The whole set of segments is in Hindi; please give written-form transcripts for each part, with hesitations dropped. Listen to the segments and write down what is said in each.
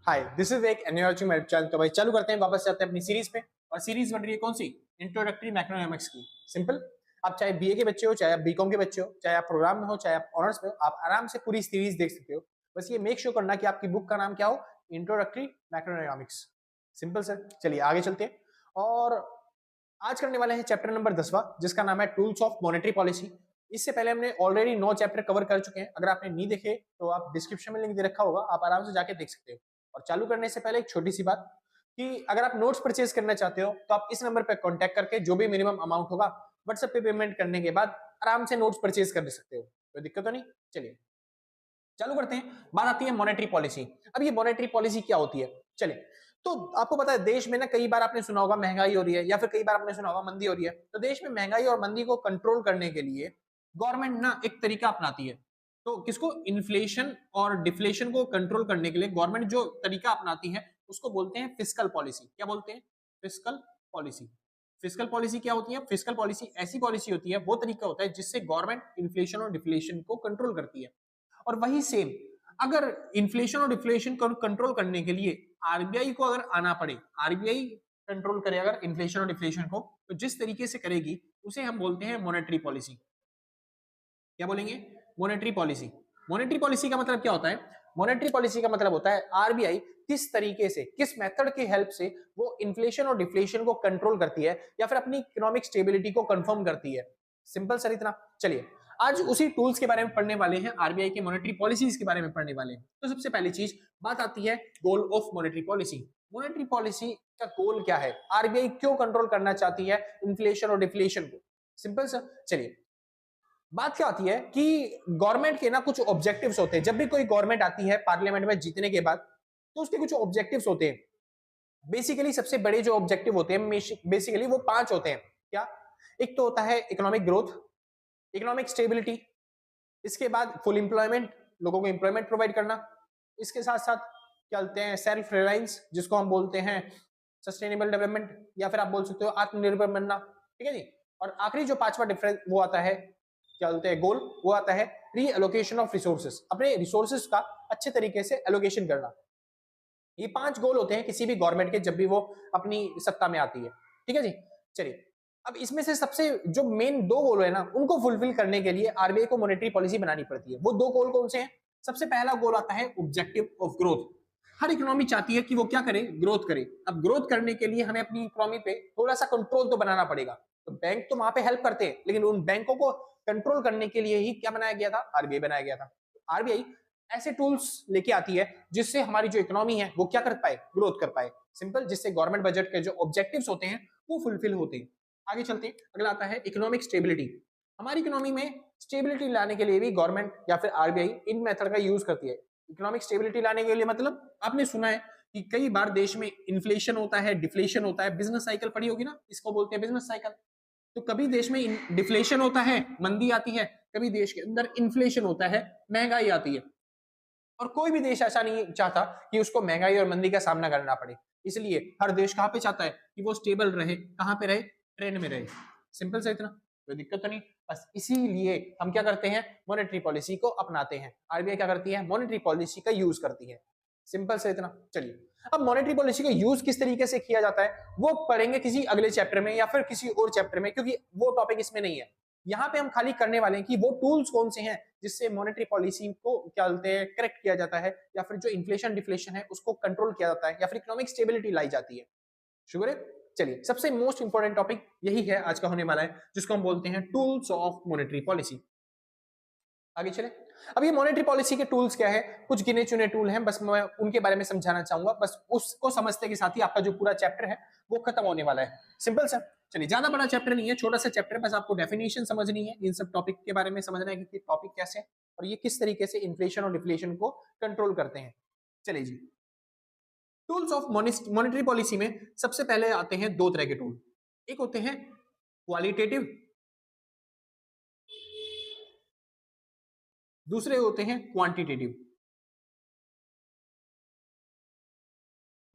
हाय, दिस इज एक एनर्जी मेरे चैनल। तो भाई चालू करते हैं, वापस जाते हैं अपनी सीरीज पे। और सीरीज बन रही है कौन सी? इंट्रोडक्टरी मैक्रोइकोनॉमिक्स की। सिंपल। आप चाहे बीए के बच्चे हो, चाहे आप बीकॉम के बच्चे हो, चाहे आप प्रोग्राम में हो, चाहे आप ऑनर्स में हो, आप आराम से पूरी सीरीज देख सकते हो। बस ये मेक श्योर करना कि आपकी बुक का नाम क्या हो, इंट्रोडक्टरी मैक्रोइकोनॉमिक्स। Simple sir. चलिए आगे चलते हैं। और आज करने वाले हैं चैप्टर नंबर 10वां, जिसका नाम है टूल्स ऑफ मॉनेटरी पॉलिसी। इससे पहले हमने ऑलरेडी 9 चैप्टर कवर कर चुके हैं। अगर आपने नहीं देखे तो आप डिस्क्रिप्शन में लिंक दे रखा होगा, आप आराम से जाके देख सकते हो। और चालू करने से पहले एक छोटी सी बात कि अगर आप नोट्स परचेज करना चाहते हो तो आप इस नंबर पर कॉन्टैक्ट करके जो भी मिनिमम अमाउंट होगा व्हाट्सएप पे पेमेंट करने के बाद आराम से नोट्स परचेज कर सकते हो। कोई दिक्कत तो नहीं। चलिए चालू करते हैं। बात आती है मॉनेटरी पॉलिसी। अब ये मॉनेटरी पॉलिसी क्या होती है? चलिए, तो आपको पता है देश में ना कई बार आपने सुना होगा महंगाई हो रही है, या फिर कई बार आपने सुना होगा मंदी हो रही है। तो देश में महंगाई और मंदी को कंट्रोल करने के लिए गवर्नमेंट ना एक तरीका अपनाती है। तो किसको? इन्फ्लेशन और डिफ्लेशन को कंट्रोल करने के लिए गवर्नमेंट जो तरीका अपनाती है उसको बोलते हैं फिस्कल पॉलिसी। क्या बोलते हैं? Fiscal policy. फिस्कल पॉलिसी क्या होती है? फिस्कल पॉलिसी ऐसी पॉलिसी होती है, वो तरीका होता है जिससे गवर्नमेंट इन्फ्लेशन और डिफ्लेशन को कंट्रोल करती है। और वही सेम अगर इन्फ्लेशन और डिफ्लेशन को कंट्रोल करने के लिए आरबीआई को अगर आना पड़े, आरबीआई कंट्रोल करे अगर इन्फ्लेशन और डिफ्लेशन को, तो जिस तरीके से करेगी उसे हम बोलते हैं मॉनेटरी पॉलिसी। क्या बोलेंगे? Monetary policy. मॉनेटरी पॉलिसी का मतलब क्या होता है? मॉनेटरी पॉलिसी का मतलब होता है आरबीआई किस तरीके से, किस मेथड की हेल्प से वो इन्फ्लेशन और डिफ्लेशन को कंट्रोल करती है या फिर अपनी इकोनॉमिक स्टेबिलिटी को कंफर्म करती है। सिंपल सर, इतना। चलिए आज उसी टूल्स के बारे में पढ़ने वाले हैं, आरबीआई की मॉनेटरी पॉलिसीज के बारे में पढ़ने वाले हैं। तो सबसे पहली चीज बात आती है goal of monetary policy. Monetary policy का गोल क्या है? आरबीआई क्यों कंट्रोल करना चाहती है इन्फ्लेशन और डिफ्लेशन को? Simple sir. चलिए बात क्या आती है कि गवर्नमेंट के ना कुछ ऑब्जेक्टिव्स होते हैं। जब भी कोई गवर्नमेंट आती है पार्लियामेंट में जीतने के बाद, तो उसके कुछ ऑब्जेक्टिव्स होते हैं। बेसिकली सबसे बड़े जो ऑब्जेक्टिव होते हैं बेसिकली वो 5 होते हैं। क्या? एक तो होता है इकोनॉमिक ग्रोथ, इकोनॉमिक स्टेबिलिटी, इसके बाद फुल एम्प्लॉयमेंट, लोगों को एम्प्लॉयमेंट प्रोवाइड करना, इसके साथ साथ क्या बोलते हैं सेल्फ रिलायंस, जिसको हम बोलते हैं सस्टेनेबल डेवलपमेंट, या फिर आप बोल सकते हो आत्मनिर्भर बनना। ठीक है जी। और आखिरी जो 5वां डिफरेंस वो आता है, क्या बोलते हैं गोल, वो आता है री एलोकेशन ऑफ रिसोर्सेस, अपने रिसोर्सेस का अच्छे तरीके से एलोकेशन करना। ये 5 गोल होते हैं किसी भी गवर्नमेंट के जब भी वो अपनी सत्ता में आती है। ठीक है जी। चलिए अब इसमें से सबसे जो मेन 2 गोल है ना, उनको फुलफिल करने के लिए आरबीआई को मॉनेटरी पॉलिसी बनानी पड़ती है। वो 2 गोल कौन से हैं? सबसे पहला गोल आता है objective of growth. Her economy चाहती है कि वो क्या करे? ग्रोथ करे। अब ग्रोथ करने के लिए हमें अपनी इकोनॉमी पे थोड़ा सा कंट्रोल तो बनाना पड़ेगा। तो बैंक तो वहां पे हेल्प करते हैं, लेकिन उन बैंकों को कंट्रोल करने के लिए ही क्या बनाया गया था? आरबीआई बनाया गया था। आरबीआई ऐसे टूल्स लेके आती है जिससे हमारी जो इकोनॉमी है वो क्या कर पाए? ग्रोथ कर पाए। सिंपल, जिससे गवर्नमेंट बजट के जो ऑब्जेक्टिव्स होते हैं वो फुलफिल होते हैं। आगे चलते हैं। अगला आता है इकोनॉमिक स्टेबिलिटी। हमारी इकोनॉमी में स्टेबिलिटी लाने के लिए भी गवर्नमेंट या फिर आरबीआई इन मेथड का यूज करती है। इकोनॉमिक स्टेबिलिटी लाने के लिए मतलब आपने सुना है कि कई बार देश में इन्फ्लेशन होता है, डिफ्लेशन होता है। बिजनेस साइकिल पढ़ी होगी ना, इसको बोलते हैं बिजनेस साइकिल। तो कभी देश में डिफ्लेशन होता है, मंदी आती है, कभी देश के अंदर इन्फ्लेशन होता है, महंगाई आती है। और कोई भी देश ऐसा नहीं चाहता कि उसको महंगाई और मंदी का सामना करना पड़े। इसलिए हर देश कहां पे चाहता है कि वो स्टेबल रहे, कहां पे रहे? ट्रेंड में रहे। सिंपल से इतना, कोई दिक्कत तो नहीं। बस इसीलिए हम क्या करते हैं? मॉनेटरी पॉलिसी को अपनाते हैं। आरबीआई क्या करती है? मॉनेटरी पॉलिसी का यूज करती है। सिंपल से इतना। चलिए अब मॉनेटरी पॉलिसी का यूज किस तरीके से किया जाता है वो पढ़ेंगे किसी अगले चैप्टर में या फिर किसी और चैप्टर में, क्योंकि वो टॉपिक इसमें नहीं है। यहाँ पे हम खाली करने वाले हैं कि वो टूल्स कौन से हैं जिससे मॉनेटरी पॉलिसी को क्या बोलते हैं करेक्ट किया जाता है, या फिर जो इन्फ्लेशन डिफ्लेशन है उसको कंट्रोल किया जाता है, या फिर इकोनॉमिक स्टेबिलिटी लाई जाती है। शुक्र है। चलिए सबसे मोस्ट इंपॉर्टेंट टॉपिक यही है आज का होने वाला है, जिसको हम बोलते हैं टूल्स ऑफ मॉनेटरी पॉलिसी। आगे चले। अब ये मॉनेटरी पॉलिसी के टूल्स क्या है? कुछ गिने चुने टूल हैं, बस मैं उनके बारे में समझाना चाहूंगा। बस उसको समझते के साथ ही आपका जो पूरा चैप्टर है वो खत्म होने वाला है। Simple sir. चलिए ज्यादा बड़ा चैप्टर नहीं है, छोटा सा चैप्टर है। बस आपको डेफिनेशन समझनी है, इन सब टॉपिक के बारे में समझना है कि टॉपिक कैसे है और ये किस तरीके से इन्फ्लेशन और डिफ्लेशन को कंट्रोल करते हैं। चलिए जी, टूल्स ऑफ मॉनेटरी पॉलिसी में सबसे पहले आते हैं 2 तरह के टूल। एक होते हैं क्वालिटेटिव, दूसरे होते हैं क्वांटिटेटिव।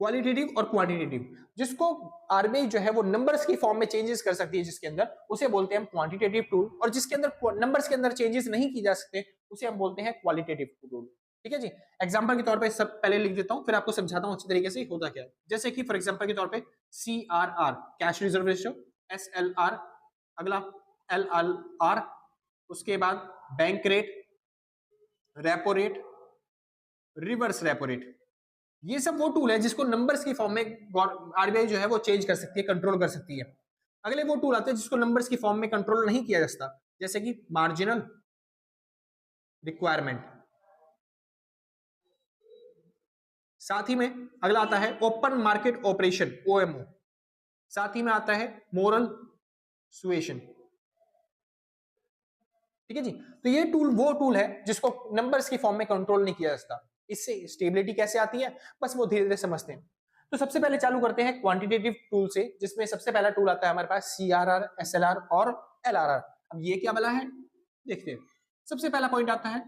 क्वालिटेटिव और क्वांटिटेटिव, जिसको आरबीआई जो है वो नंबर्स की फॉर्म में चेंजेस कर सकती है जिसके अंदर, उसे बोलते हैं हम क्वांटिटेटिव टूल। और जिसके अंदर नंबर्स के अंदर चेंजेस नहीं की जा सकते उसे हम बोलते हैं क्वालिटेटिव टूल। ठीक है जी। एग्जांपल के तौर पे सब पहले लिख देता हूं, फिर आपको समझाता हूं अच्छी तरीके से होता क्या है। जैसे कि फॉर एग्जांपल के तौर पे CRR cash reserve ratio, SLR, अगला LRR, उसके बाद bank rate, repo rate, reverse repo rate. ये सब वो टूल है जिसको नंबर्स की फॉर्म में आरबीआई जो है वो चेंज कर सकती है, कंट्रोल कर सकती है। अगले वो टूल आते हैं जिसको नंबर्स की फॉर्म में कंट्रोल नहीं किया जा सकता, जैसे कि मार्जिनल रिक्वायरमेंट। साथ ही में अगला आता है ओपन मार्केट ऑपरेशन, OMO। साथ ही में आता है मोरल सुएशन। ठीक है जी। तो ये टूल वो टूल है जिसको नंबर्स की फॉर्म में कंट्रोल नहीं किया जा सकता। इससे स्टेबिलिटी कैसे आती है, बस वो धीरे धीरे समझते हैं। तो सबसे पहले चालू करते हैं क्वांटिटेटिव टूल से, जिसमें सबसे पहला टूल आता है हमारे पास CRR, SLR और LRR। अब ये क्या बला है देखते हैं। सबसे पहला पॉइंट आता है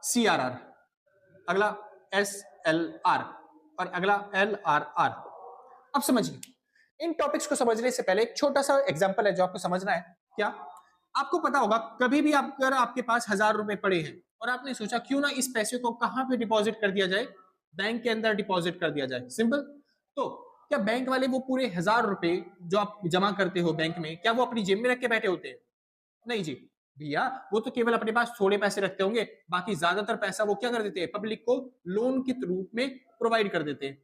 CRR, अगला SLR और अगला LRR। अब समझिए, इन टॉपिक्स को समझने से पहले एक छोटा सा एग्जांपल है जो आपको समझना है। क्या आपको पता होगा, कभी भी अगर आपके पास 1000 रुपए पड़े हैं और आपने सोचा क्यों ना इस पैसे को कहां पे डिपॉजिट कर दिया जाए, बैंक के अंदर डिपॉजिट कर दिया जाए, सिंपल। तो क्या बैंक वाले वो पूरे 1000 रुपए जो आप जमा करते हो बैंक में, क्या वो अपनी जेब में रख के बैठे होते हैं? नहीं जी भैया, वो तो केवल अपने पास थोड़े पैसे रखते होंगे, बाकी ज्यादातर पैसा वो क्या कर देते हैं, पब्लिक को लोन के रूप में प्रोवाइड कर देते हैं।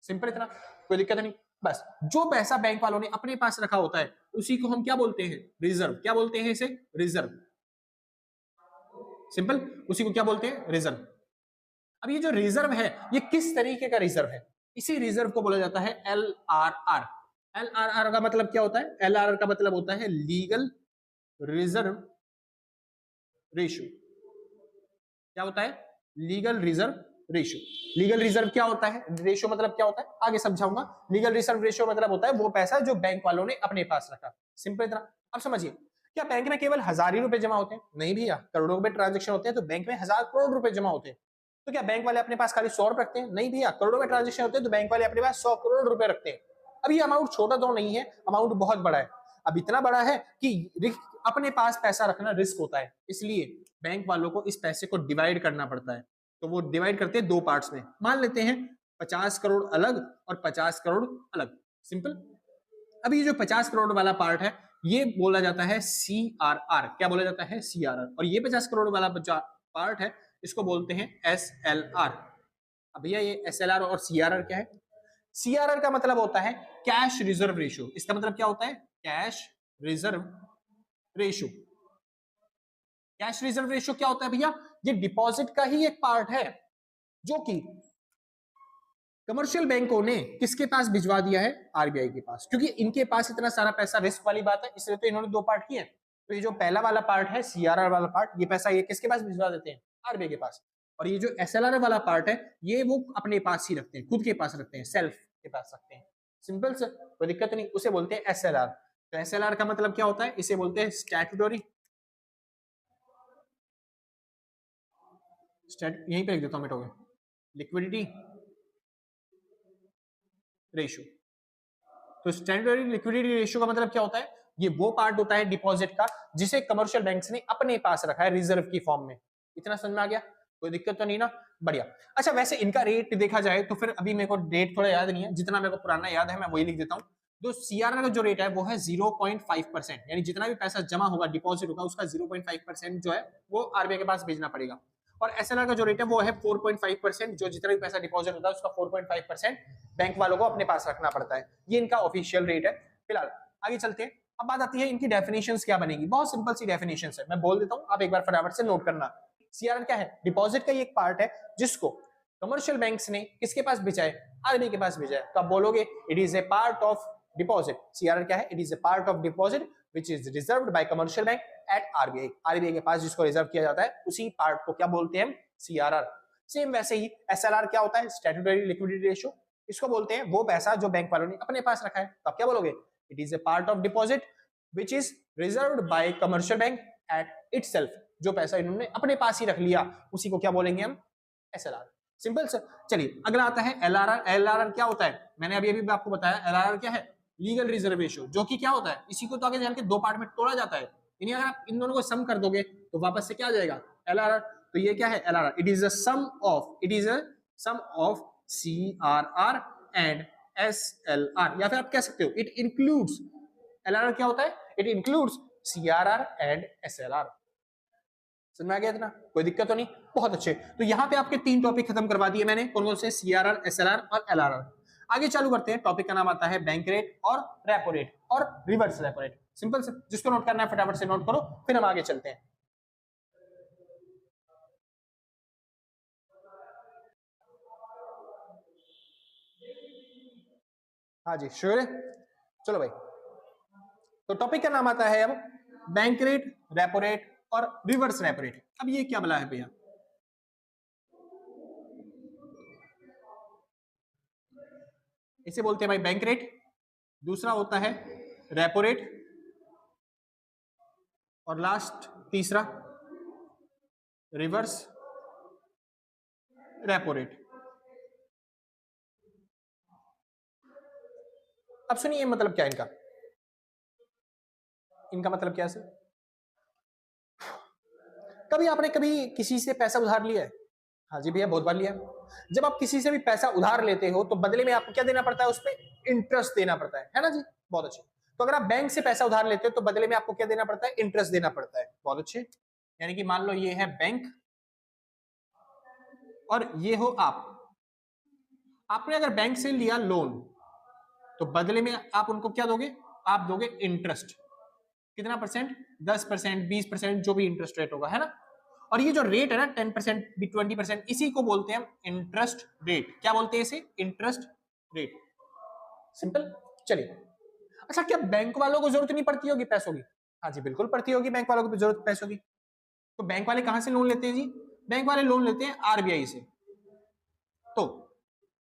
सिंपल इतना, कोई दिक्कत नहीं। बस जो पैसा बैंक वालों ने अपने पास रखा होता है उसी को हम क्या बोलते हैं, रिजर्व। क्या बोलते हैं इसे, रिजर्व। सिंपल, उसी को क्या बोलते हैं, रिजर्व। अब ये जो रिजर्व है ये किस तरीके का रिजर्व है, इसी रिजर्व को बोला जाता है LRR। LRR का मतलब क्या होता है, LRR का मतलब होता है लीगल रिजर्व रेशियो। क्या होता है, legal reserve ratio. Legal reserve क्या होता है, रेशियो मतलब क्या होता है आगे समझाऊंगा। लीगल रिजर्व रेशियो मतलब होता है वो पैसा जो बैंक वालों ने अपने पास रखा। सिंपल इतना। अब समझिए, क्या बैंक में केवल 1000 ही रुपए जमा होते हैं? नहीं भैया, करोड़ों रुपए ट्रांजेक्शन होते हैं, तो बैंक में 1000 करोड़ रुपए जमा होते हैं। तो क्या बैंक वाले अपने पास खाली 100 रखते हैं? नहीं भैया, करोड़ों में ट्रांजेक्शन होते हैं तो बैंक वाले अपने पास 100 करोड़ रुपए रखते हैं। अब ये अमाउंट छोटा तो नहीं है, अमाउंट बहुत बड़ा है। अब इतना बड़ा है कि अपने पास पैसा रखना रिस्क होता है, इसलिए बैंक वालों को इस पैसे को डिवाइड करना पड़ता है। तो वो डिवाइड करते हैं दो पार्ट्स में। मान लेते हैं 50 करोड़ अलग और 50 करोड़ अलग, सिंपल। अभी ये जो 50 करोड़ वाला पार्ट है ये बोला जाता है CRR। क्या बोला जाता है, CRR। और ये 50 करोड़ वाला पार्ट है इसको बोलते हैं SLR। अब भैया ये SLR और CRR क्या है? CRR का मतलब होता है कैश रिजर्व रेशियो। इसका मतलब क्या होता है, cash reserve ratio. Cash reserve ratio क्या होता है भैया, ये डिपॉजिट का ही एक पार्ट है जो कि कमर्शियल बैंकों ने किसके पास भिजवा दिया है, आरबीआई के पास। क्योंकि इनके पास इतना सारा पैसा, रिस्क वाली बात है, इसलिए तो इन्होंने दो पार्ट किए। तो ये जो पहला वाला पार्ट है CRR वाला पार्ट, ये पैसा ये किसके पास भिजवा देते हैं, आरबीआई के पास। और ये जो SLR वाला पार्ट है ये वो अपने पास ही रखते हैं, खुद के पास रखते हैं, सेल्फ के पास रखते हैं। सिंपल से, कोई दिक्कत नहीं। उसे बोलते हैं SLR। तो SLR का मतलब क्या होता है, इसे बोलते हैं स्टैट्यूटरी, यहीं पे लिख देता हूं मिटोगे, लिक्विडिटी रेशियो। तो स्टैट्यूटरी लिक्विडिटी रेशियो का मतलब क्या होता है, ये वो पार्ट होता है डिपॉजिट का जिसे कमर्शियल बैंक्स ने अपने पास रखा है रिजर्व की फॉर्म में। इतना समझ में आ गया, कोई दिक्कत तो नहीं ना, बढ़िया। अच्छा, वैसे इनका रेट देखा जाए तो फिर अभी मेरे को रेट थोड़ा याद नहीं है, जितना मेरे को पुराना याद है मैं वही लिख देता हूँ। जो CRR का जो रेट है वो है 0.5%, यानी जितना भी पैसा जमा होगा, डिपॉजिट होगा, उसका 0.5% जो है वो आरबीआई के पास भेजना पड़ेगा। और SLR का जो रेट है वो है 4.5%, जो जितना भी पैसा डिपॉजिट होता है उसका 4.5% बैंक वालों को अपने पास रखना पड़ता है। ये इनका ऑफिशियल रेट है। फिलहाल आगे चलते हैं। अब बात आती है इनकी डेफिनेशंस क्या बनेगी। बहुत सिंपल सी डेफिनेशंस है, मैं बोल देता हूं, आप एक बार फटाफट से नोट करना। CRR क्या है, डिपॉजिट का ही एक पार्ट है जिसको कमर्शियल बैंक्स ने किसके पास भेजा है, आरबीआई के पास भेजा है। तो आप बोलोगे it is a part of deposit. CRR क्या है, it is a part of deposit which is reserved bye commercial bank at RBI. RBI के पास जिसको रिजर्व किया जाता है उसी पार्ट को क्या बोलते हैं, CRR। सेम वैसे ही SLR क्या होता है, स्टैट्यूटरी लिक्विडिटी रेशियो। इसको बोलते हैं वो पैसा जो बैंक वालों ने अपने पास रखा है। तो आप क्या बोलोगे, it is a part of deposit which is reserved bye commercial bank at itself. जो पैसा इन्होंने अपने पास ही रख लिया उसी को क्या बोलेंगे हम, SLR। Simple sir. चलिए अगला आता है LRR। LRR क्या होता है, मैंने अभी अभी आपको बताया LRR क्या है, लीगल रिजर्व रेशियो, जो कि क्या होता है, इसी को तो आगे जान के दो पार्ट में तोड़ा जाता है। यानी अगर आप इन दोनों को सम कर दोगे तो वापस से क्या आ जाएगा, LRR, तो ये क्या है LRR, it is a sum of CRR and SLR, या फिर आप कह सकते हो इट इंक्लूड्स, LRR क्या होता है, it includes CRR and SLR। समझ में आ गया इतना, कोई दिक्कत तो नहीं, बहुत अच्छे। तो यहाँ पे आपके 3 टॉपिक खत्म करवा दिए मैंने, कौन कौन से, CRR, SLR और LRR। आगे चालू करते हैं, टॉपिक का नाम आता है बैंक रेट और रेपो रेट और रिवर्स रेपो रेट। सिंपल से, जिसको नोट करना है फटाफट से नोट करो, फिर हम आगे चलते हैं। हाँ जी श्योर है, चलो भाई। तो टॉपिक का नाम आता है अब बैंक रेट, रेपो रेट और रिवर्स रेपो रेट। अब ये क्या बोला है भैया, इसे बोलते हैं भाई बैंक रेट, दूसरा होता है रेपो रेट और लास्ट तीसरा रिवर्स रेपो रेट। अब सुनिए मतलब क्या इनका, इनका मतलब क्या है सर, कभी आपने कभी किसी से पैसा उधार लिया है? हाँ जी भैया बहुत बार लिया। जब आप किसी से भी पैसा उधार लेते हो तो बदले में आपको क्या देना पड़ता है, उस पर इंटरेस्ट देना पड़ता है ना जी, बहुत अच्छे। तो अगर आप बैंक से पैसा उधार लेते हो तो बदले में आपको क्या देना पड़ता है, इंटरेस्ट देना पड़ता है, बहुत अच्छे। यानी कि मान लो ये है बैंक और ये हो आप, आपने अगर बैंक से लिया लोन तो बदले में आप उनको क्या दोगे, आप दोगे इंटरेस्ट, कितना परसेंट, 10%, 20%, जो भी इंटरेस्ट रेट होगा, है ना। और ये जो रेट है ना 10%, 20%, इसी को बोलते हैं इंटरेस्ट रेट। क्या बोलते हैं इसे, इंटरेस्ट रेट, सिंपल। चलिए, अच्छा क्या बैंक वालों को जरूरत नहीं पड़ती होगी पैसों की? हाँ जी बिल्कुल पड़ती होगी बैंक वालों को जरूरत पैसों की। तो बैंक वाले कहां से लोन लेते हैं जी, बैंक वाले लोन लेते हैं RBI से। तो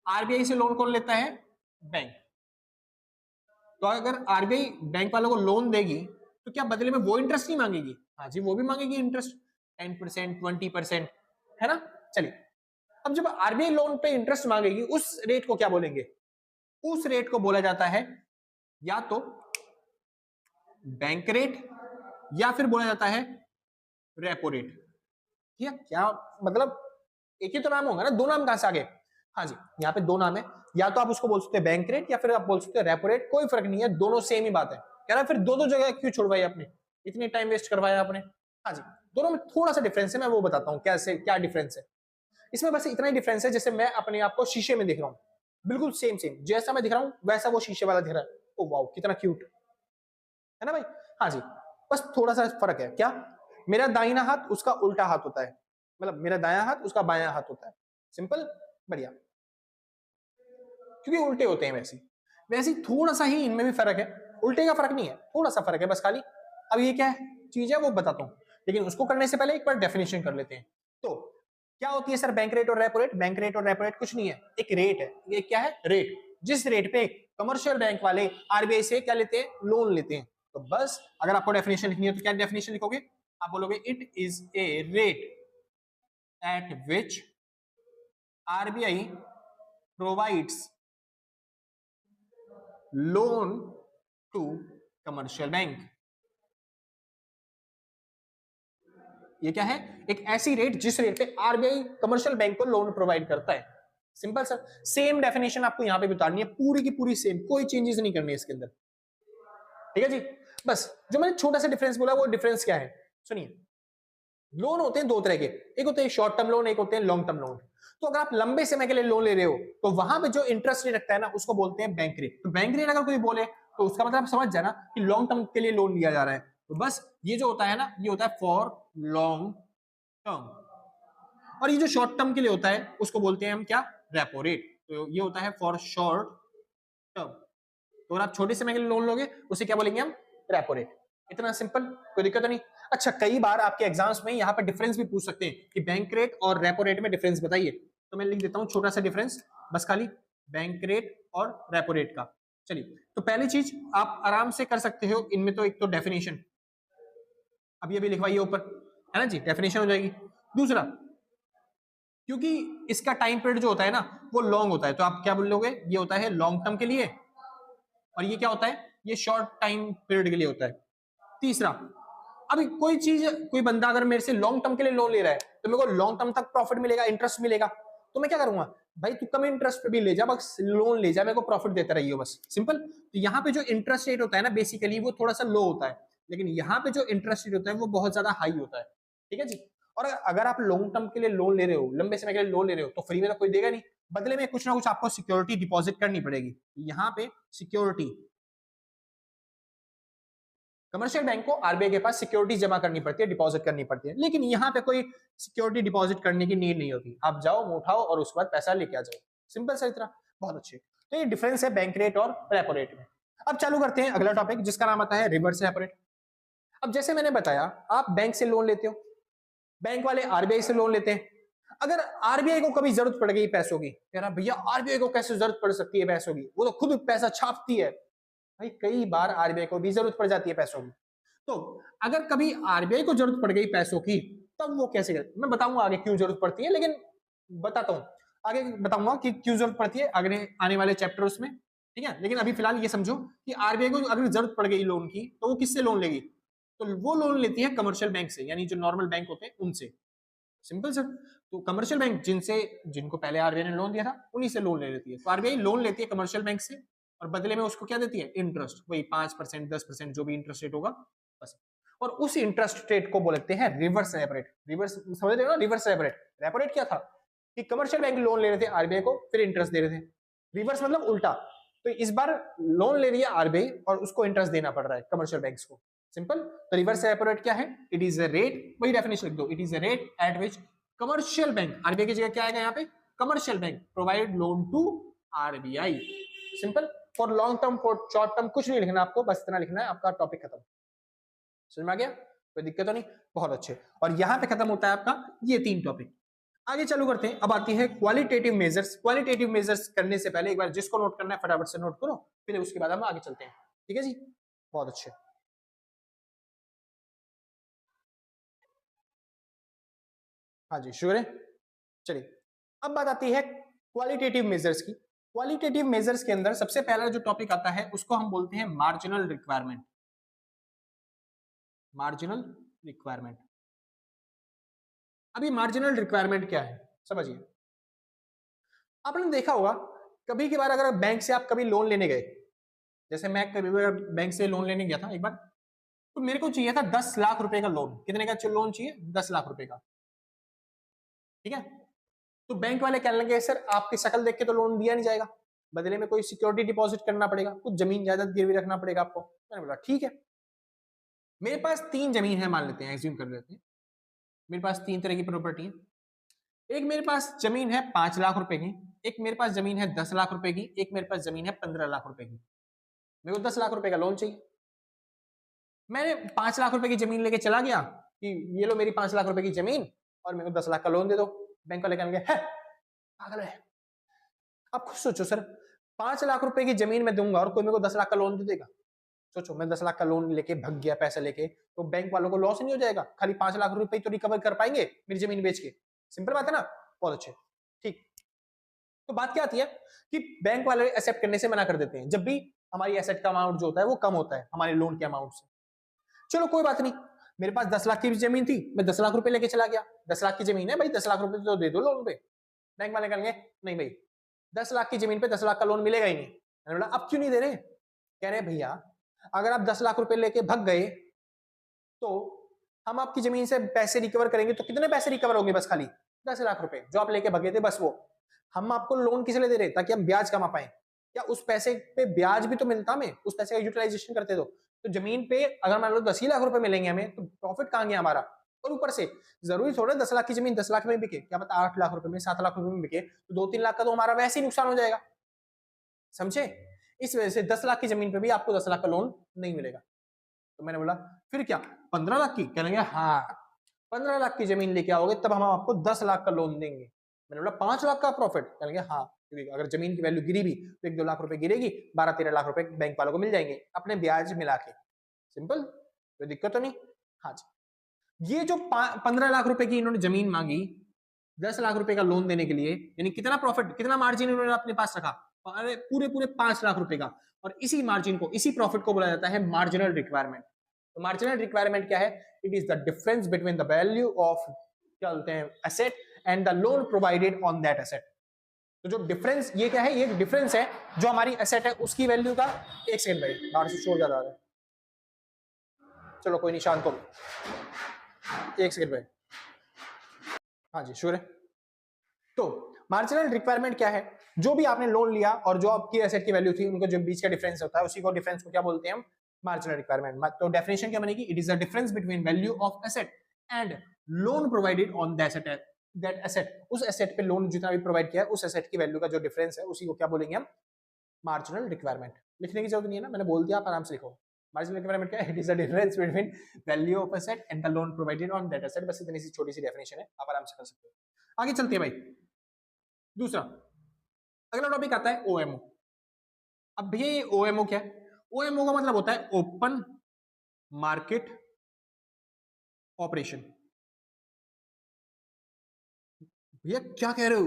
RBI से लोन कौन लेता है, बैंक। तो अगर RBI बैंक वालों को लोन देगी तो क्या बदले में वो इंटरेस्ट नहीं मांगेगी? हाँ जी वो भी मांगेगी इंटरेस्ट, 10%, 20%, है ना। चलिए, अब जब RBI लोन पे इंटरेस्ट मांगेगी, उस रेट को क्या बोलेंगे, उस रेट को बोला जाता है या तो बैंक रेट या फिर बोला जाता है रेपो रेट। ठीक है, क्या मतलब एक ही तो नाम होगा ना, दो नाम कहां से आगे? हाँ जी, यहाँ पे दो नाम है, या तो आप उसको बोल सकते हैं बैंक रेट या फिर आप बोल सकते हैं रेपो रेट, कोई फर्क नहीं है, दोनों सेम ही बात है। कह रहा फिर दो दो जगह क्यों छुड़वाई आपने, इतनी टाइम वेस्ट करवाया आपने। हाँ जी, दोनों में थोड़ा सा डिफरेंस है, मैं वो बताता हूँ कैसे क्या डिफरेंस है इसमें। बस इतना ही डिफरेंस है, जैसे मैं अपने आप को शीशे में दिख रहा हूँ, बिल्कुल सेम सेम जैसा मैं दिख रहा हूँ वैसा वो शीशे वाला दिख रहा है। ओ वाओ कितना क्यूट है ना भाई। हाँ जी, बस थोड़ा सा फर्क है, क्या, मेरा दाहिना हाथ उसका उल्टा हाथ होता है, मतलब मेरा दायां हाथ उसका बायां हाथ होता है, सिंपल, बढ़िया, क्योंकि उल्टे होते हैं वैसे वैसे थोड़ा सा ही इनमें भी फर्क है, उल्टे का फर्क नहीं है, थोड़ा सा फर्क है बस खाली। अब ये क्या है चीज है वो बताता हूँ, लेकिन उसको करने से पहले एक बार डेफिनेशन कर लेते हैं। तो क्या होती है सर बैंक रेट और रेपो रेट? बैंक रेट और रेपो रेट कुछ नहीं है, एक रेट है। ये क्या है, रेट, जिस रेट पे कमर्शियल बैंक वाले RBI से क्या लेते हैं, लोन लेते हैं। तो बस अगर आपको डेफिनेशन लिखनी है तो क्या डेफिनेशन लिखोगे, आप बोलोगे it is a rate at which RBI provides loan to commercial bank। ये क्या है, एक ऐसी रेट जिस रेट पे RBI कमर्शियल बैंक को लोन प्रोवाइड करता है। सिंपल सर, सेम डेफिनेशन आपको यहां पे भी उतारनी है, पूरी की पूरी सेम, कोई चेंजेस नहीं करनी है इसके अंदर। ठीक है जी, बस जो मैंने छोटा सा डिफरेंस बोला वो डिफरेंस क्या है सुनिए। लोन होते हैं दो तरह के, एक होते हैं शॉर्ट टर्म लोन, एक होते हैं लॉन्ग टर्म लोन। तो अगर आप लंबे समय के लिए लोन ले रहे हो तो वहां पे जो इंटरेस्ट रेट रखता है ना उसको बोलते हैं बैंक रेट। तो बैंक रेट अगर कोई बोले तो उसका मतलब समझ जाना कि लॉन्ग टर्म के लिए लोन लिया जा रहा है। तो बस ये जो होता है ना, ये होता है फॉर लॉन्ग टर्म, और ये जो शॉर्ट टर्म के लिए होता है उसको बोलते हैं हम क्या, रेपो रेट। तो ये होता है फॉर शॉर्ट टर्म। तो अगर आप छोटे समय के लिए लोन लोगे उसे क्या बोलेंगे हम, रेपो रेट। इतना सिंपल, कोई दिक्कत नहीं। अच्छा कई बार आपके एग्जाम्स में यहाँ पर डिफरेंस भी पूछ सकते हैं कि बैंक रेट और रेपो रेट में डिफरेंस बताइए, तो मैं लिख देता हूँ छोटा सा डिफरेंस, बस खाली बैंक रेट और रेपो रेट का। चलिए, तो पहली चीज आप आराम से कर सकते हो इनमें, तो एक तो डेफिनेशन अभी अभी लिखवाइए ऊपर, है ना जी, डेफिनेशन हो जाएगी। दूसरा, क्योंकि इसका टाइम पीरियड जो होता है ना वो लॉन्ग होता है, तो आप क्या बोलोगे, ये होता है लॉन्ग टर्म के लिए, और ये क्या होता है, ये शॉर्ट टाइम पीरियड के लिए होता है। तीसरा, अभी कोई चीज, कोई बंदा अगर मेरे से लॉन्ग टर्म के लिए लोन ले रहा है तो मेरे को लॉन्ग टर्म तक प्रॉफिट मिलेगा, इंटरेस्ट मिलेगा, तो मैं क्या करूंगा, भाई तू कम इंटरेस्ट पे भी ले जा, बस लोन ले जा, मेरे को प्रॉफिट देता रहिए बस, सिंपल। तो यहाँ पे जो इंटरेस्ट रेट होता है ना बेसिकली वो थोड़ा सा लो होता है, लेकिन यहाँ पे जो इंटरेस्ट रेट होता है वो बहुत ज्यादा हाई होता है, ठीक है जी। और अगर आप लॉन्ग टर्म के लिए लोन ले रहे हो, लंबे समय के लिए लोन ले रहे हो, तो फ्री में तो कोई देगा नहीं, बदले में कुछ ना कुछ आपको सिक्योरिटी डिपॉजिट करनी पड़ेगी। यहाँ पे सिक्योरिटी, कमर्शियल बैंक को आरबीआई के पास सिक्योरिटी जमा करनी पड़ती है, डिपॉजिट करनी पड़ती है, लेकिन यहाँ पे कोई सिक्योरिटी डिपॉजिट करने की नीड नहीं होती, आप जाओ उठाओ और उसके बाद पैसा लेके आ जाओ, सिंपल सा इतना, बहुत अच्छे। तो ये डिफरेंस है बैंक रेट और रेपो रेट में। अब चालू करते हैं अगला टॉपिक जिसका नाम आता है रिवर्स रेपो रेट। अब जैसे मैंने बताया, आप बैंक से लोन लेते हो, बैंक वाले आरबीआई से लोन लेते हैं, अगर आरबीआई को कभी जरूरत पड़ गई पैसों की, कह रहा भैया आरबीआई को कैसे जरूरत पड़ सकती है पैसों की, वो तो खुद पैसा छापती है, भाई कई बार आरबीआई को भी जरूरत पड़ जाती है पैसों की। तो अगर कभी आरबीआई को जरूरत पड़ गई पैसों की, तब वो कैसे करे, मैं बताऊंगा आगे क्यों जरूरत पड़ती है, लेकिन बताता हूं आगे, बताऊंगा कि क्यों जरूरत पड़ती है आगे आने वाले चैप्टर्स में, ठीक है। लेकिन अभी फिलहाल ये समझो कि आरबीआई को अगर जरूरत पड़ गई लोन की, तो वो किससे लोन लेगी, तो वो लोन लेती है कमर्शियल बैंक से, यानी जो नॉर्मल बैंक होते हैं उनसे, सिंपल सर। तो कमर्शियल बैंक जिनको पहले आरबीआई ने लोन दिया था उन्हीं से लोन ले लेती है, तो आरबीआई लोन लेती है कमर्शियल बैंक से और बदले में उसको क्या देती है, इंटरेस्ट, वही 5% 10% जो भी इंटरेस्ट रेट होगा बस। और उस इंटरेस्ट रेट को बोलते हैं रिवर्स रेपो रेट। रिवर्स समझ रहे हो ना, reverse repo rate. Repo rate क्या था कि कमर्शियल बैंक लोन ले रहे थे आरबीआई को, फिर इंटरेस्ट दे रहे थे, रिवर्स मतलब उल्टा। तो इस बार लोन ले रही है आरबीआई और उसको इंटरेस्ट देना पड़ रहा है कमर्शियल बैंक्स को, सिंपल। तो रिवर्स रेपो रेट क्या है, इट इज अ रेट, वही डेफिनेशन लिख दो, it is a rate at which commercial bank, RBI की जगह क्या आएगा यहाँ पे, commercial bank provide loan to RBI, simple. For long term, for short term कुछ नहीं लिखना आपको, बस इतना लिखना है, आपका टॉपिक खत्म। समझ में आ गया, कोई दिक्कत तो नहीं, बहुत अच्छे। और यहां पे खत्म होता है आपका ये 3 टॉपिक। आगे चालू करते हैं, अब आती है क्वालिटेटिव मेजर्स। क्वालिटेटिव मेजर्स करने से पहले एक बार जिसको नोट करना है फटाफट से नोट करो, फिर उसके बाद हम आगे चलते हैं, ठीक है जी, बहुत अच्छे। हाँ जी शुरू है, चलिए। अब बात आती है क्वालिटेटिव मेजर्स की। क्वालिटेटिव मेजर्स के अंदर सबसे पहला जो टॉपिक आता है उसको हम बोलते हैं मार्जिनल रिक्वायरमेंट। मार्जिनल रिक्वायरमेंट, अभी मार्जिनल रिक्वायरमेंट क्या है समझिए। आपने देखा होगा कभी के बार अगर बैंक से आप कभी लोन लेने गए, जैसे मैं कभी बैंक से लोन लेने गया था एक बार, तो मेरे को चाहिए था 10 लाख रुपए का लोन। कितने का लोन चाहिए, 10 लाख रुपए का, ठीक है। तो बैंक वाले कहने लगे सर आपकी शक्ल देख के तो लोन दिया नहीं जाएगा, बदले में कोई सिक्योरिटी डिपॉजिट करना पड़ेगा, कुछ जमीन जायदाद गिरवी रखना पड़ेगा आपको। मैंने बोला ठीक है। मेरे पास 3 जमीन है, मान लेते हैं, एज्यूम कर लेते हैं मेरे पास 3 तरह की प्रॉपर्टी है। एक मेरे पास जमीन है 5 लाख रुपए की, एक मेरे पास जमीन है 10 लाख रुपए की, एक मेरे पास जमीन है 15 लाख रुपए की। मेरे को 10 लाख रुपए का लोन चाहिए। मैंने 5 लाख रुपए की जमीन लेके चला गया कि ये लो मेरी 5 लाख रुपए की जमीन और मेरे को 10 लाख का लोन दे दो। बैंक वाले कहेंगे है पागल है। आप खुद सोचो सर, 5 लाख रुपए की जमीन में दूंगा और कोई मेरे को 10 लाख का लोन दे देगा। सोचो मैं 10 लाख का लोन लेके भग गया पैसा लेके, तो बैंक वालों को लॉस नहीं हो जाएगा, खाली 5 लाख रुपए तो रिकवर कर पाएंगे मेरी जमीन बेच के। सिंपल बात है ना, बहुत अच्छे, ठीक। तो बात क्या आती है कि बैंक वाले एक्सेप्ट करने से मना कर देते हैं जब भी हमारी एसेट का अमाउंट जो होता है वो कम होता है हमारे लोन के अमाउंट से। चलो कोई बात नहीं, मेरे पास 10 लाख की जमीन थी, मैं 10 लाख रुपए लेके चला गया। 10 लाख की जमीन है भाई, 10 लाख रुपए तो दे दो लोन पे। बैंक वाले कहेंगे नहीं भाई 10 लाख की जमीन पे 10 लाख का लोन मिलेगा ही नहीं। मैंने बोला अब क्यों नहीं दे रहे, कह रहे भैया अगर आप 10 लाख रुपए लेके भग गए तो हम आपकी जमीन से पैसे रिकवर करेंगे, तो कितने पैसे रिकवर होंगे, बस खाली 10 लाख रुपए जो आप लेके भगे थे, बस वो। हम आपको लोन किस लिए दे रहे, ताकि हम ब्याज कमा पाए, या उस पैसे पे ब्याज भी तो मिलता, हमें उस पैसे का यूटिलाइजेशन करते। तो जमीन पे अगर मान लो 10 ही लाख रुपए मिलेंगे हमें, तो प्रॉफिट कहां गया हमारा। और ऊपर से जरूरी थोड़ा 10 लाख की जमीन 10 लाख में बिके, क्या पता 8 लाख रुपए में 7 लाख रुपए में बिके, तो 2-3 लाख का तो हमारा वैसे ही नुकसान हो जाएगा, समझे। इस वजह से 10 लाख की जमीन पे भी आपको 10 लाख का लोन नहीं मिलेगा। तो मैंने बोला फिर क्या 15 लाख की, कहने लगे हाँ 15 लाख की जमीन लेके आओगे तब हम आपको 10 लाख का लोन देंगे। मैंने बोला 5 लाख का प्रॉफिट, कहने लगे हाँ, क्योंकि अगर जमीन की वैल्यू गिरी भी तो 1-2 लाख रुपए गिरेगी, 12-13 लाख रुपए बैंक वालों को मिल जाएंगे अपने ब्याज मिला के। सिंपल, कोई दिक्कत तो नहीं। हाँ जी, ये जो 15 लाख रुपए की इन्होंने जमीन मांगी 10 लाख रुपए का लोन देने के लिए, यानी कितना प्रॉफिट, कितना मार्जिन इन्होंने अपने पास रखा, अरे पूरे 5 लाख रुपए का। और इसी मार्जिन को, इसी प्रॉफिट को बोला जाता है मार्जिनल रिक्वायरमेंट। तो मार्जिनल रिक्वायरमेंट क्या है? It is the difference between the value of क्या बोलते हैं asset and the loan provided on that asset. तो जो डिफरेंस ये क्या है? ये डिफरेंस है जो हमारी एसेट है उसकी वैल्यू का। एक सेकंड भाई, बाहर से शोर ज्यादा आ रहा है, चलो कोई नहीं, शांत हो, एक सेकंड भाई। हाँ जी, श्योर है। तो मार्जिनल रिक्वायरमेंट क्या है? जो भी आपने लोन लिया और जो आपकी एसेट की वैल्यू थी, उनको जो बीच का डिफरेंस होता है, उसी को डिफरेंस को क्या बोलते हैं हम? Marginal requirement. तो डेफिनेशन क्या बनेगी? It is the difference between value of asset and loan provided on the asset, that asset, उस एसेट पे लोन जितना भी प्रोवाइड किया है उस एसेट की वैल्यू का जो डिफरेंस है उसी को क्या बोलेंगे हम? Marginal requirement. लिखने की जरूरत नहीं है ना, मैंने बोल दिया, आप आराम से लिखो। मार्जिनल रिक्वायरमेंट क्या है? It is the difference between value of asset and the loan provided on that asset. बस इतनी सी छोटी सी डेफिनेशन है, आप आराम से कर सकते हो। आगे चलते हैं भाई। दूसरा अगला टॉपिक आता है ओएमओ। अब भैया ये ओएमओ क्या है? ओएमओ का मतलब होता है ओपन मार्केट ऑपरेशन। भैया क्या कह रहे हो?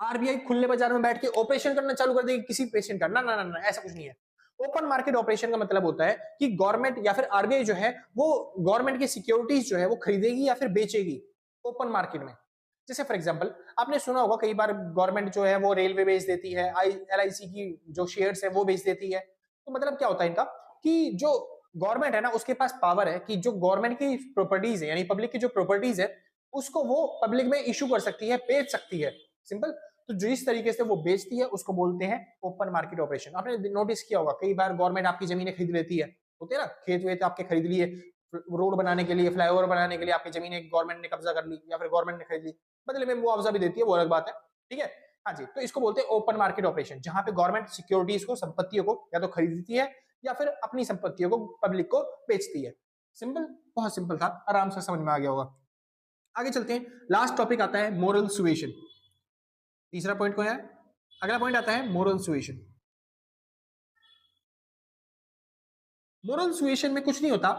आरबीआई खुले बाजार में बैठ के ऑपरेशन करना चालू कर देगी किसी पेशेंट का? ना ना ना ना, ऐसा कुछ नहीं है। ओपन मार्केट ऑपरेशन का मतलब होता है कि गवर्नमेंट या फिर आरबीआई जो है वो गवर्नमेंट की सिक्योरिटीज जो है वो खरीदेगी या फिर बेचेगी ओपन मार्केट में। जैसे फॉर एग्जांपल आपने सुना होगा कई बार गवर्नमेंट जो है वो रेलवे बेच देती है, एलआईसी की जो शेयर्स है वो बेच देती है। तो मतलब क्या होता है इनका कि जो गवर्नमेंट है ना उसके पास पावर है कि जो गवर्नमेंट की प्रॉपर्टीज है यानी पब्लिक की जो प्रॉपर्टीज है उसको वो पब्लिक में इशू कर सकती है, बेच सकती है। सिंपल। तो जिस तरीके से वो बेचती है उसको बोलते हैं ओपन मार्केट ऑपरेशन। आपने नोटिस किया होगा कई बार गवर्नमेंट आपकी जमीनें खरीद लेती है, होते हैं ना, खेत वेत आपके खरीद लिए, रोड बनाने के लिए, फ्लाईओवर बनाने के लिए आपकी जमीनें गवर्नमेंट ने कब्जा कर ली या फिर गवर्नमेंट ने खरीद ली, बदले में मुआवजा भी देती है, वो अलग बात है। ठीक है, हाँ जी। तो इसको बोलते हैं ओपन मार्केट ऑपरेशन, जहां पे गवर्नमेंट सिक्योरिटीज को, संपत्तियों को या तो खरीदती है या फिर अपनी संपत्तियों को पब्लिक को बेचती है। सिंपल, बहुत सिंपल था, आराम से समझ में आ गया होगा। आगे चलते हैं, लास्ट टॉपिक आता है मोरल सुएशन। तीसरा पॉइंट क्या है? अगला पॉइंट आता है मोरल सुएशन। मोरल सुएशन में कुछ नहीं होता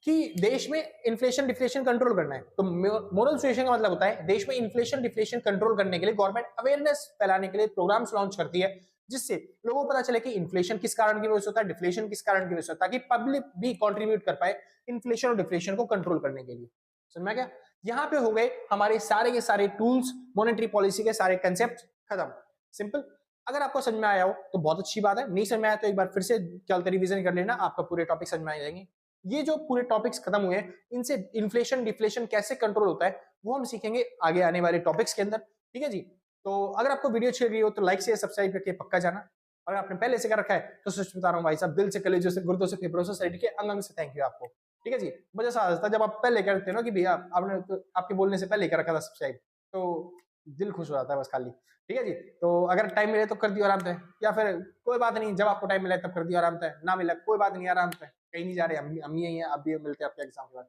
कि देश में इन्फ्लेशन डिफ्लेशन कंट्रोल करना है। तो मोरल सुएशन का मतलब होता है देश में इन्फ्लेशन डिफ्लेशन कंट्रोल करने के लिए गवर्नमेंट अवेयरनेस फैलाने के लिए प्रोग्राम्स लॉन्च करती है, जिससे लोगों को पता चले कि इन्फ्लेशन किस कारण की वजह से होता है, डिफ्लेशन किस कारण की वजह से होता है, ताकि पब्लिक भी कंट्रीब्यूट कर पाए इन्फ्लेशन और डिफ्लेशन को कंट्रोल करने के लिए। समझ में क्या? यहाँ पे हो गए हमारे सारे के सारे टूल्स, मॉनेटरी पॉलिसी के सारे कंसेप्ट खत्म। सिंपल। अगर आपको समझ में आया हो तो बहुत अच्छी बात है, नहीं समझ में आया तो एक बार फिर से क्या रिवीजन कर लेना, आपका पूरे टॉपिक समझ में आ जाएंगे। ये जो पूरे टॉपिक्स खत्म हुए हैं इनसे इन्फ्लेशन डिफ्लेशन कैसे कंट्रोल होता है वो हम सीखेंगे आगे आने वाले टॉपिक्स के अंदर। ठीक है जी। तो अगर आपको वीडियो अच्छी लगी हो तो लाइक शेयर सब्सक्राइब करके पक्का जाना, और आपने पहले से कर रखा है तो सच बता रहा हूँ भाई साहब, दिल से, कलेजों से, गुर्दों से, फेफड़ों से, शरीर के अंग अंग से थैंक यू आपको। ठीक है जी। मुझे समझ आता जब आप पहले करते हो ना कि भैया आपने तो आपके बोलने से पहले कर रखा था सब्सक्राइब, तो दिल खुश हो जाता है बस खाली। ठीक है जी। तो अगर टाइम मिले तो कर दियो आराम से, या फिर कोई बात नहीं, जब आपको टाइम मिले तब कर दियो आराम से, ना मिला कोई बात नहीं, आराम से, कहीं नहीं जा रहे, अम्मी यही है, आप भी मिलते हैं आपके एग्जाम के बाद।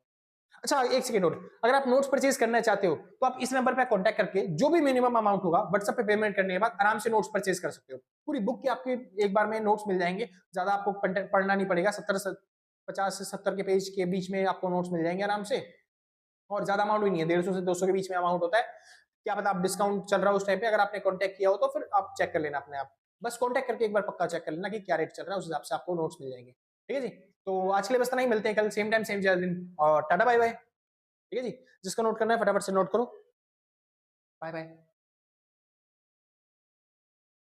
अच्छा एक सेकंड और, अगर आप नोट्स परचेज करना चाहते हो तो आप इस नंबर पर कांटेक्ट करके जो भी मिनिमम अमाउंट होगा व्हाट्सएप पे पेमेंट करने के बाद आराम से नोट्स परचेज कर सकते हो। पूरी बुक के आपके एक बार में नोट्स मिल जाएंगे, ज्यादा आपको पढ़ना नहीं पड़ेगा। 50 से 70 के पेज के बीच में आपको नोट्स मिल जाएंगे आराम से, और ज्यादा अमाउंट भी नहीं है, 150 से 200 के बीच में अमाउंट होता है। क्या पता आप डिस्काउंट चल रहा है उस टाइम पे, अगर आपने कांटेक्ट किया हो तो फिर आप चेक कर लेना अपने आप, बस कांटेक्ट करके एक बार पक्का चेक कर लेना कि क्या रेट चल रहा है, उस हिसाब से आपको नोट्स मिल जाएंगे। ठीक है जी। तो आज के लिए बस इतना ही, मिलते हैं कल सेम टाइम सेम दिन, और टाटा बाय बाय। ठीक है जी। जिसको नोट करना है फटाफट से नोट करो। Bye bye.